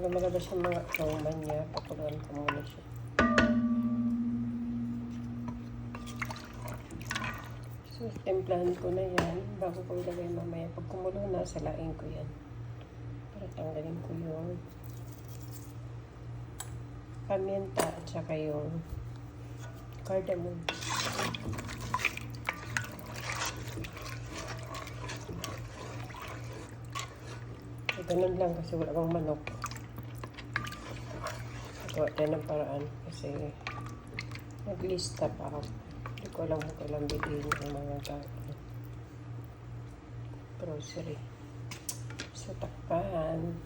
lumalabas yung mga aroma niya. Pakuloan ko muna siya. So, templahan ko na yan. Bago ko ilagay mamaya. Pag kumulo na, salain ko yan. Para tanggalin ko yung paminta at saka yung cardamom. So, ganun lang kasi wala bang manok. Gawa tayo ng paraan kasi naglista pa ako. Hindi ko alam kung kailang bilhin ang mga grocery. So, takpan.